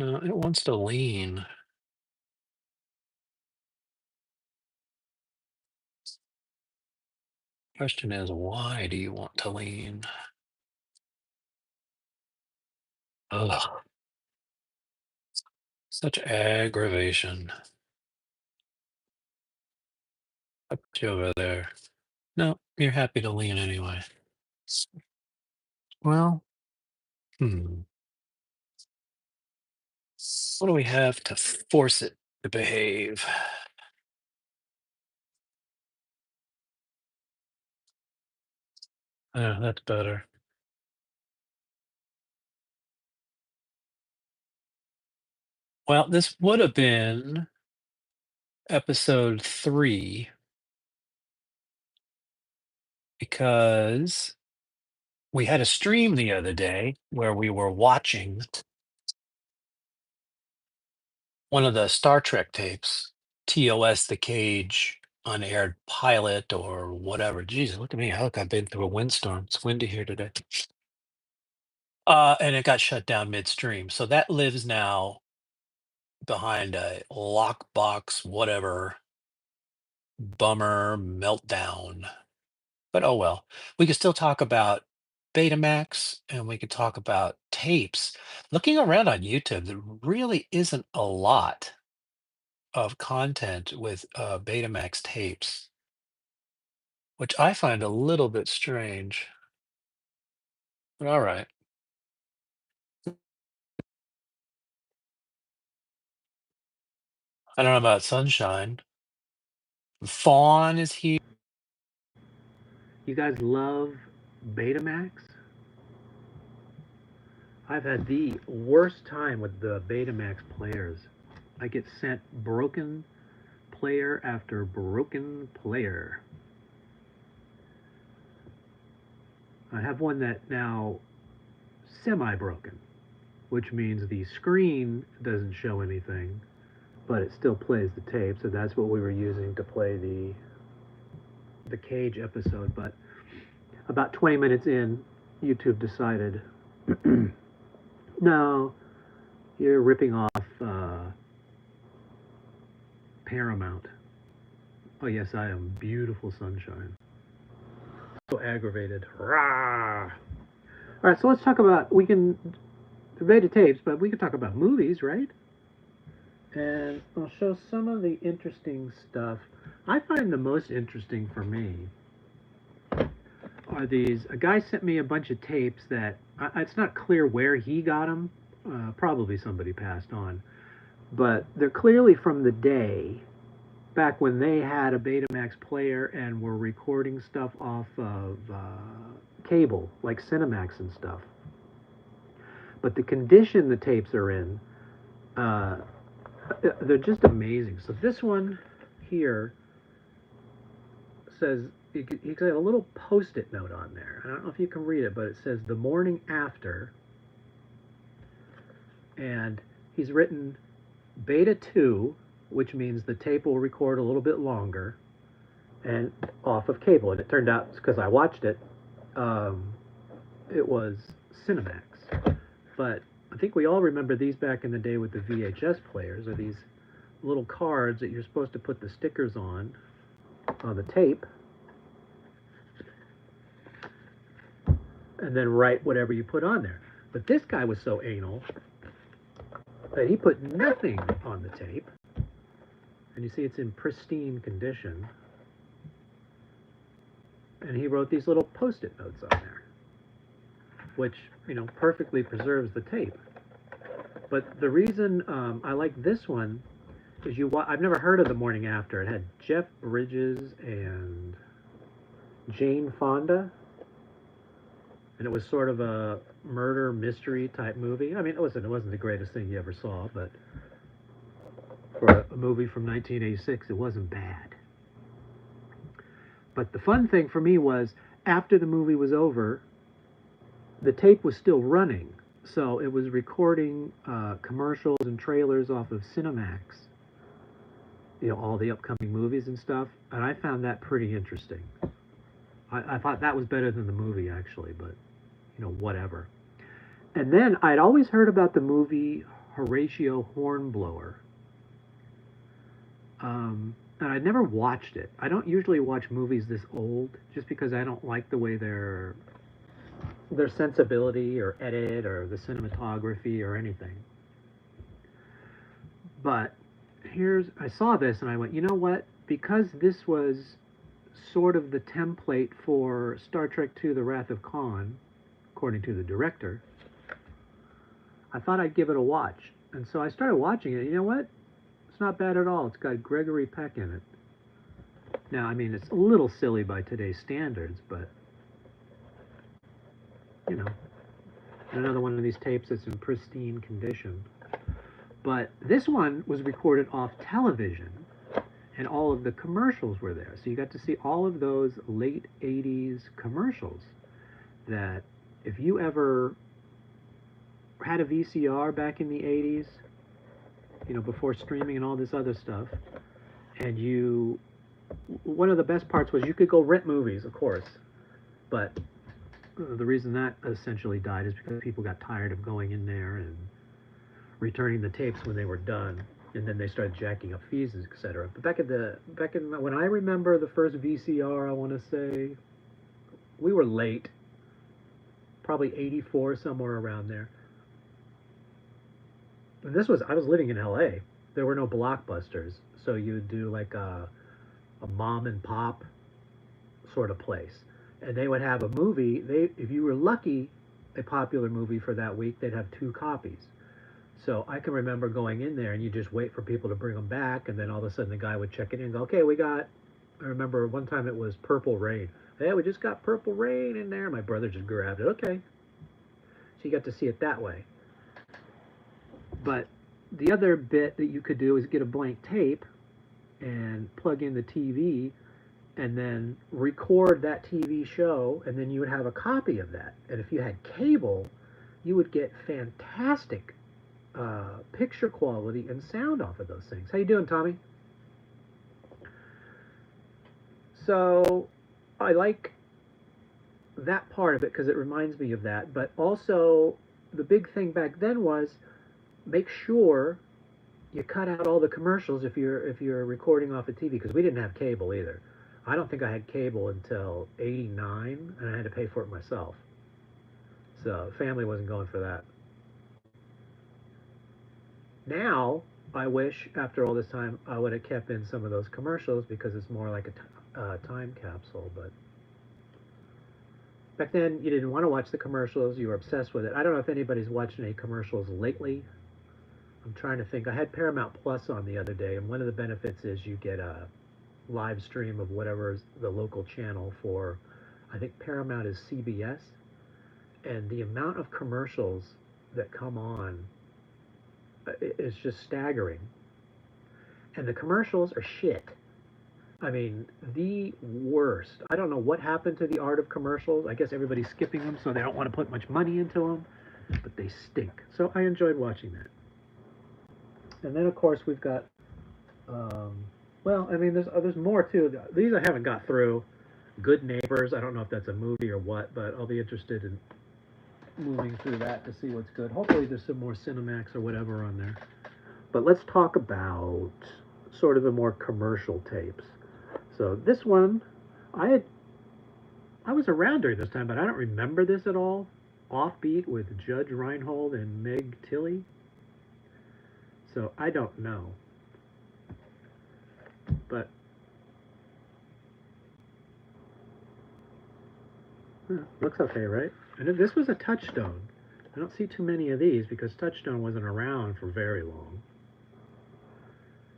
No, it wants to lean. Question is, why do you want to lean? Ugh, such aggravation. I put you over there. No, you're happy to lean anyway. Well, hmm. What do we have to force it to behave? That's better. Well, this would have been episode 3 because we had a stream the other day where we were watching one of the Star Trek tapes, TOS the Cage, unaired pilot or whatever. Jesus, look at me. Look, I've been through a windstorm. It's windy here today. And it got shut down midstream. So that lives now behind a lockbox, whatever, bummer, meltdown. But oh well. We could still talk about BetaMax and we could talk about tapes. Looking around on YouTube, there really isn't a lot of content with Betamax tapes, which I find a little bit strange. But all right. I don't know about Sunshine. Fawn is here. You guys love Betamax? I've had the worst time with the Betamax players. I get sent broken player after broken player. I have one that now semi broken, which means the screen doesn't show anything, but it still plays the tape. So that's what we were using to play the Cage episode. But about 20 minutes in, YouTube decided, no, you're ripping off Paramount. Oh yes, I am beautiful sunshine. So aggravated. Rah! All right, so let's talk about. We can debate the tapes, but we can talk about movies, right? And I'll show some of the interesting stuff. I find the most interesting for me are these. A guy sent me a bunch of tapes that it's not clear where he got them. Probably somebody passed on, but they're clearly from the day back when they had a Betamax player and were recording stuff off of cable, like Cinemax and stuff. But the condition the tapes are in, uh, they're just amazing. So this one here says, you got a little post-it note on there. I don't know if you can read it, but it says the morning after, and he's written beta 2, which means the tape will record a little bit longer, and off of cable. And it turned out, because I watched it, it was Cinemax. But I think we all remember these back in the day with the VHS players, are these little cards that you're supposed to put the stickers on the tape, and then write whatever you put on there. But this guy was so anal that he put nothing on the tape. And you see it's in pristine condition. And he wrote these little post-it notes on there, which, perfectly preserves the tape. But the reason I like this one is I've never heard of The Morning After. It had Jeff Bridges and Jane Fonda, and it was sort of a murder mystery type movie. I mean, it wasn't the greatest thing you ever saw, but for a movie from 1986, it wasn't bad. But the fun thing for me was after the movie was over, the tape was still running. So it was recording commercials and trailers off of Cinemax, all the upcoming movies and stuff. And I found that pretty interesting. I thought that was better than the movie, actually, but, whatever. And then I'd always heard about the movie Horatio Hornblower. And I never watched it. I don't usually watch movies this old just because I don't like the way their sensibility or edit or the cinematography or anything. But I saw this and I went, you know what? Because this was sort of the template for Star Trek II: The Wrath of Khan, according to the director, I thought I'd give it a watch. And so I started watching it. You know what? It's not bad at all. It's got Gregory Peck in it. Now, I mean, it's a little silly by today's standards, but, you know, another one of these tapes that's in pristine condition. But this one was recorded off television, and all of the commercials were there. So you got to see all of those late 80s commercials that if you ever had a VCR back in the 80s, you know, before streaming and all this other stuff, and one of the best parts was you could go rent movies, of course, but the reason that essentially died is because people got tired of going in there and returning the tapes when they were done, and then they started jacking up fees, etc. But when I remember the first VCR, I want to say we were late, probably 84, somewhere around there. And I was living in LA. There were no blockbusters, so you would do like a mom and pop sort of place, and they would have a movie. If you were lucky, a popular movie for that week, they'd have two copies. So I can remember going in there, and you just wait for people to bring them back, and then all of a sudden the guy would check it in and go, "Okay, we got." I remember one time it was Purple Rain. Hey, we just got Purple Rain in there. My brother just grabbed it. Okay, so you got to see it that way. But the other bit that you could do is get a blank tape and plug in the TV and then record that TV show, and then you would have a copy of that. And if you had cable, you would get fantastic picture quality and sound off of those things. How you doing, Tommy? So I like that part of it because it reminds me of that. But also, the big thing back then was make sure you cut out all the commercials if you're recording off a TV, because we didn't have cable either. I don't think I had cable until '89, and I had to pay for it myself. So family wasn't going for that. Now I wish after all this time I would have kept in some of those commercials because it's more like a time capsule. But back then you didn't want to watch the commercials; you were obsessed with it. I don't know if anybody's watched any commercials lately. I'm trying to think. I had Paramount Plus on the other day, and one of the benefits is you get a live stream of whatever is the local channel for. I think Paramount is CBS, and the amount of commercials that come on is just staggering. And the commercials are shit. I mean, the worst. I don't know what happened to the art of commercials. I guess everybody's skipping them, so they don't want to put much money into them, but they stink. So I enjoyed watching that. And then, of course, we've got, um, well, I mean, there's more too. These I haven't got through. Good Neighbors. I don't know if that's a movie or what, but I'll be interested in moving through that to see what's good. Hopefully, there's some more Cinemax or whatever on there. But let's talk about sort of the more commercial tapes. So this one, I had I was around during this time, but I don't remember this at all. Offbeat with Judge Reinhold and Meg Tilly. So I don't know. But looks okay, right? And this was a Touchstone. I don't see too many of these because Touchstone wasn't around for very long.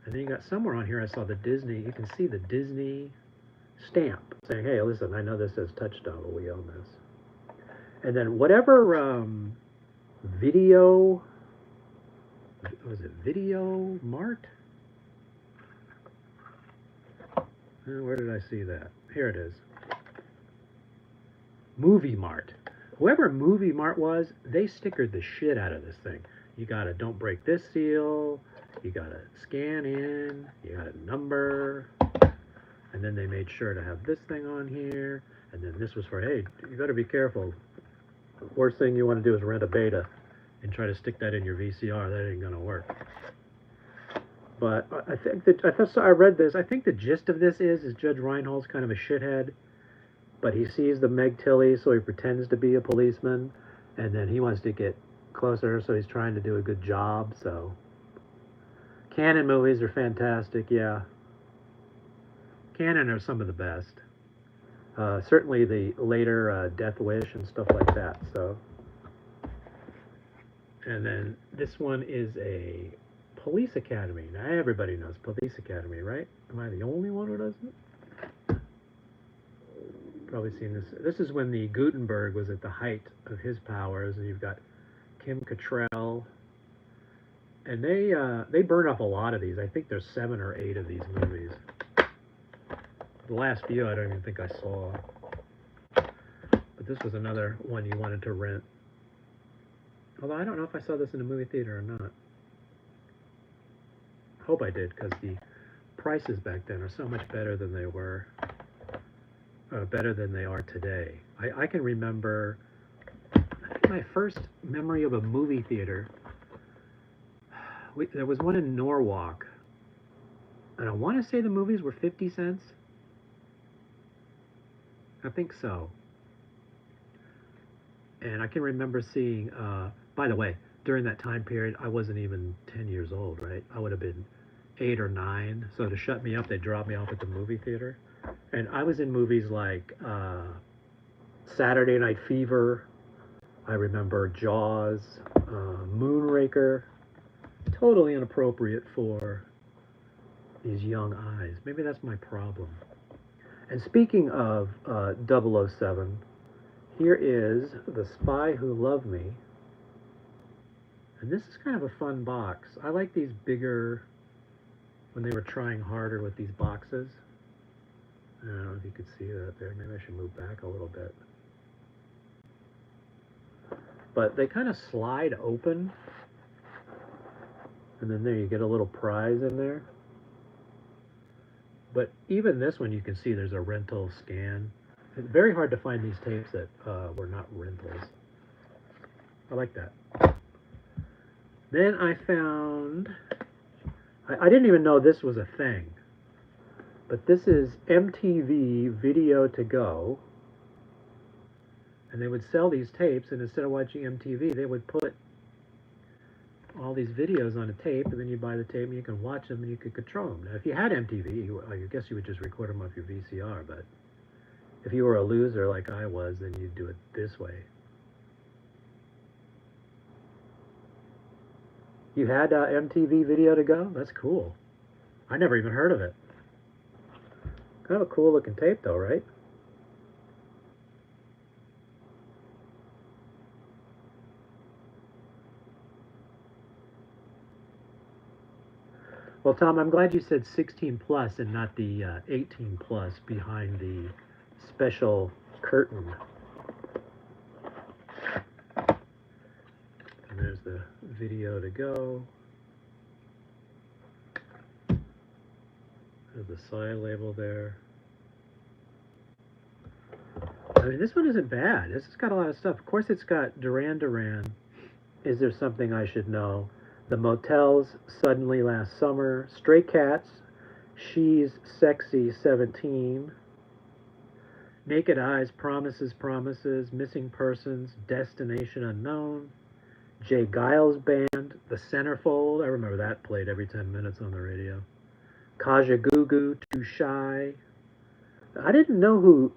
And then you got somewhere on here I saw the Disney. You can see the Disney stamp saying, "Hey, listen, I know this says Touchstone, but we own this." And then whatever video was it Video Mart? Where did I see that? Here it is. Movie Mart. Whoever Movie Mart was, they stickered the shit out of this thing. You gotta don't break this seal. You gotta scan in. You got a number. And then they made sure to have this thing on here. And then this was for, hey, you better be careful. The worst thing you want to do is rent a beta and try to stick that in your VCR. That ain't gonna work. But I think that I read this. I think the gist of this is Judge Reinhold's kind of a shithead, but he sees the Meg Tilly, so he pretends to be a policeman, and then he wants to get closer, so he's trying to do a good job. So Cannon movies are fantastic. Yeah, Cannon are some of the best. Certainly the later Death Wish and stuff like that. So, and then this one is a Police Academy. Now everybody knows Police Academy, right? Am I the only one who doesn't? Probably seen this. This is when the Gutenberg was at the height of his powers, and you've got Kim Cattrall, and they burn up a lot of these. I think there's 7 or 8 of these movies. The last few I don't even think I saw, but this was another one you wanted to rent. Although I don't know if I saw this in a movie theater or not. Hope I did, because the prices back then are so much better than they were, better than they are today. I can remember, I think my first memory of a movie theater, there was one in Norwalk, and I want to say the movies were 50 cents. I think so. And I can remember seeing, by the way, during that time period, I wasn't even 10 years old, right? I would have been 8 or 9. So to shut me up, they dropped me off at the movie theater. And I was in movies like Saturday Night Fever. I remember Jaws, Moonraker. Totally inappropriate for these young eyes. Maybe that's my problem. And speaking of 007, here is The Spy Who Loved Me. And this is kind of a fun box. I like these bigger, when they were trying harder with these boxes. I don't know if you could see that there. Maybe I should move back a little bit. But they kind of slide open. And then there you get a little prize in there. But even this one, you can see there's a rental scan. It's very hard to find these tapes that were not rentals. I like that. Then I found, I didn't even know this was a thing, but this is MTV Video to Go. And they would sell these tapes, and instead of watching MTV, they would put all these videos on a tape, and then you buy the tape and you can watch them and you could control them. Now, if you had MTV, I guess you would just record them off your VCR, but if you were a loser like I was, then you'd do it this way. You had MTV Video to Go? That's cool. I never even heard of it. Kind of a cool looking tape though, right? Well, Tom, I'm glad you said 16 plus and not the 18 plus behind the special curtain. And there's the Video to Go. There's the side label there. I mean, this one isn't bad. This has got a lot of stuff. Of course, it's got Duran Duran. Is There Something I Should Know? The Motels, Suddenly Last Summer. Stray Cats, She's Sexy 17. Naked Eyes, Promises, Promises. Missing Persons, Destination Unknown. Jay Giles Band, The Centerfold. I remember that played every 10 minutes on the radio. Kajagoogoo, Too Shy. I didn't know who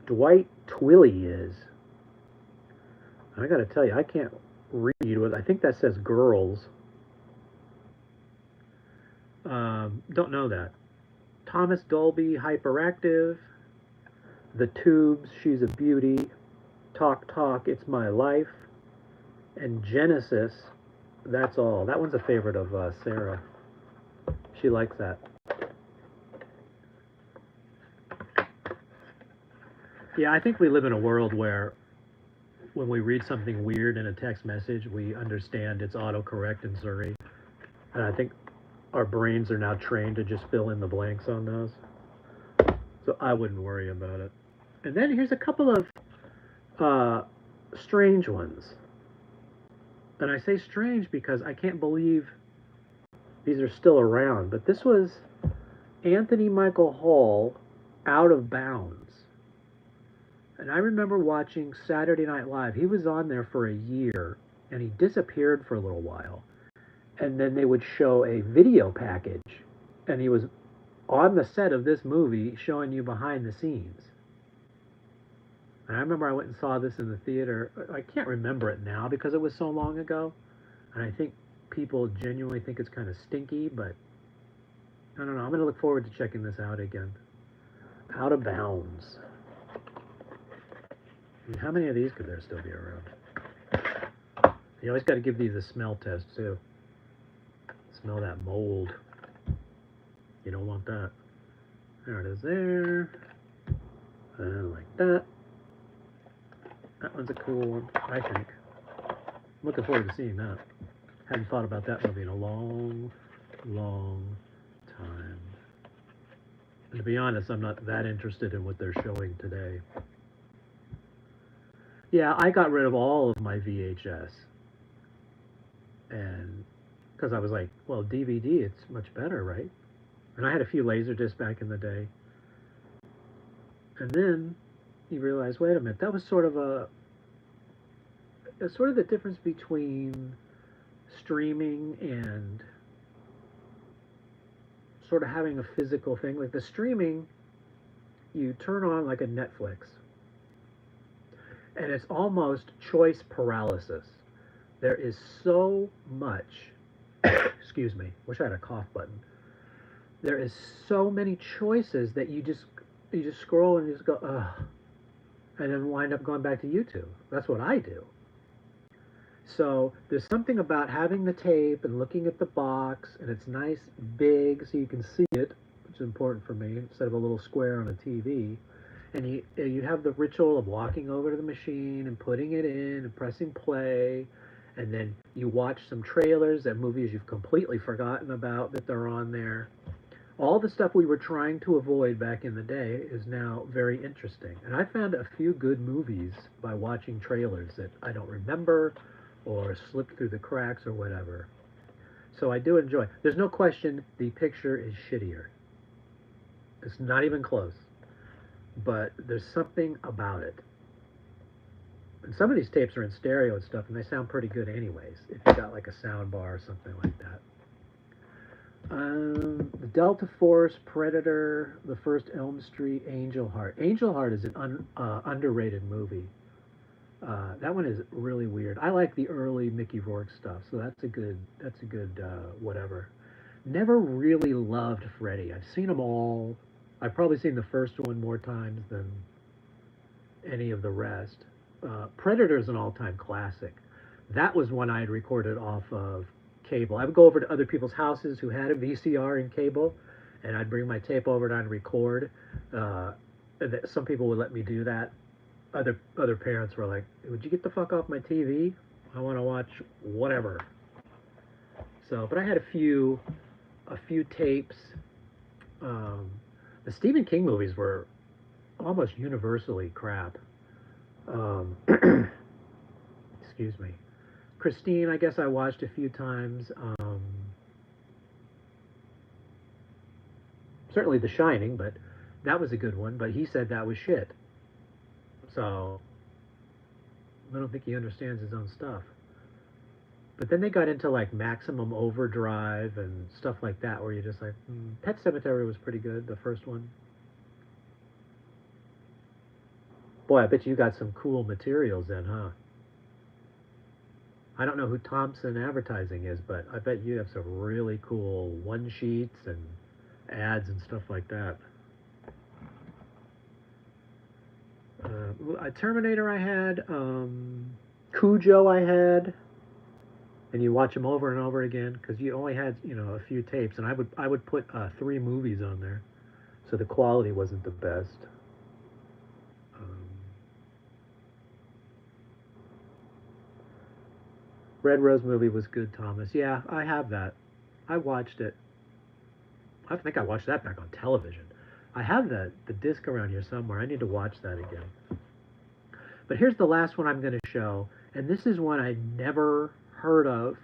Dwight Twilley is. I gotta tell you, I can't read what I think that says girls. Don't know that. Thomas Dolby, Hyperactive. The Tubes, She's a Beauty. Talk Talk, It's My Life. And Genesis, That's All. That one's a favorite of Sarah. She likes that. Yeah, I think we live in a world where when we read something weird in a text message, we understand it's autocorrect in Surrey. And I think our brains are now trained to just fill in the blanks on those. So I wouldn't worry about it. And then here's a couple of strange ones. And I say strange because I can't believe these are still around. But this was Anthony Michael Hall, Out of Bounds. And I remember watching Saturday Night Live. He was on there for a year and he disappeared for a little while. And then they would show a video package and he was on the set of this movie showing you behind the scenes. And I remember I went and saw this in the theater. I can't remember it now because it was so long ago. And I think people genuinely think it's kind of stinky, but I don't know. I'm going to look forward to checking this out again. Out of Bounds. I mean, how many of these could there still be around? You always got to give these a smell test, too. Smell that mold. You don't want that. There it is there. Like that. That one's a cool one, I think. I'm looking forward to seeing that. Hadn't thought about that movie in a long, long time. And to be honest, I'm not that interested in what they're showing today. Yeah, I got rid of all of my VHS. And because I was like, well, DVD, it's much better, right? And I had a few Laserdiscs back in the day. And then you realize, wait a minute, that was sort of sort of the difference between streaming and sort of having a physical thing. Like the streaming, you turn on like a Netflix, and it's almost choice paralysis. There is so much, excuse me, wish I had a cough button. There is so many choices that you just scroll and you just go, ugh, and then wind up going back to YouTube. That's what I do. So there's something about having the tape and looking at the box, and it's nice, big, so you can see it, which is important for me, instead of a little square on a TV. And you have the ritual of walking over to the machine and putting it in and pressing play, and then you watch some trailers and movies you've completely forgotten about that they're on there. All the stuff we were trying to avoid back in the day is now very interesting. And I found a few good movies by watching trailers that I don't remember or slipped through the cracks or whatever. So I do enjoy. There's no question the picture is shittier. It's not even close. But there's something about it. And some of these tapes are in stereo and stuff, and they sound pretty good anyways, if you got like a sound bar or something like that. The Delta Force, Predator, the first Elm Street, Angel Heart. Angel Heart is an underrated movie. That one is really weird. I like the early Mickey Rourke stuff, so that's a good whatever. Never really loved Freddy. I've seen them all. I've probably seen the first one more times than any of the rest. Predator is an all-time classic. That was one I had recorded off of cable. I would go over to other people's houses who had a VCR and cable, and I'd bring my tape over and I'd record. Some people would let me do that. Other parents were like, "Would you get the fuck off my TV? I want to watch whatever." So, but I had a few tapes. The Stephen King movies were almost universally crap. Excuse me. Christine, I guess I watched a few times. Certainly The Shining, but that was a good one. But he said that was shit. So I don't think he understands his own stuff. But then they got into like Maximum Overdrive and stuff like that, where you're just like, Pet Cemetery was pretty good, the first one. Boy, I bet you got some cool materials then, huh? I don't know who Thompson Advertising is, but I bet you have some really cool one sheets and ads and stuff like that. A Terminator I had, Cujo I had, and you watch them over and over again because you only had a few tapes, and I would put 3 movies on there, so the quality wasn't the best. Um, Red Rose movie was good, Thomas. Yeah, I have that. I watched it. I think I watched that back on television. I have the disc around here somewhere. I need to watch that again. But here's the last one I'm going to show, and this is one I never heard of.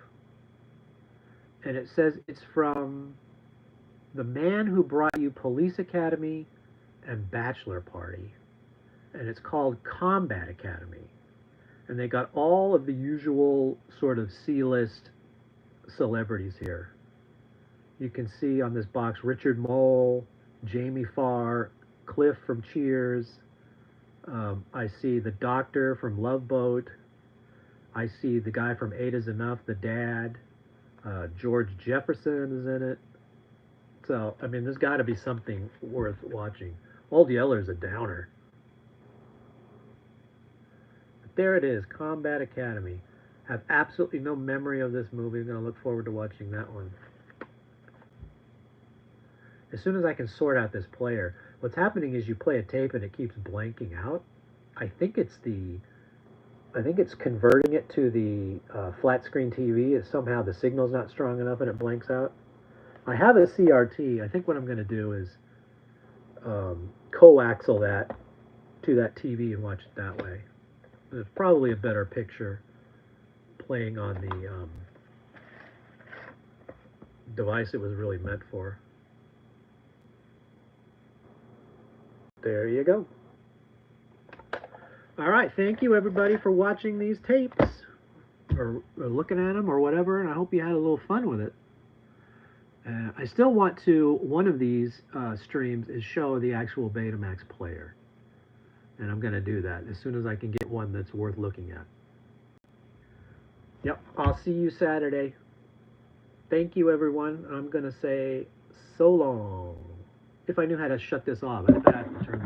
And it says it's from The Man Who Brought You Police Academy and Bachelor Party. And it's called Combat Academy. And they got all of the usual sort of C-list celebrities here. You can see on this box Richard Mole, Jamie Farr, Cliff from Cheers. I see the Doctor from Love Boat. I see the guy from Eight Is Enough, the dad. George Jefferson is in it. So, I mean, there's got to be something worth watching. Old Yeller's a downer. But there it is, Combat Academy. Have absolutely no memory of this movie. I'm going to look forward to watching that one. As soon as I can sort out this player, what's happening is you play a tape and it keeps blanking out. I think it's converting it to the flat screen TV. Somehow the signal's not strong enough and it blanks out. I have a CRT. I think what I'm going to do is coaxial that to that TV and watch it that way. It's probably a better picture playing on the device it was really meant for. There you go. All right, thank you everybody for watching these tapes or looking at them or whatever, and I hope you had a little fun with it. I still want to, one of these streams is show the actual BetaMax player. And I'm going to do that as soon as I can get one that's worth looking at. Yep, I'll see you Saturday. Thank you, everyone. I'm going to say so long. If I knew how to shut this off, I'd have to turn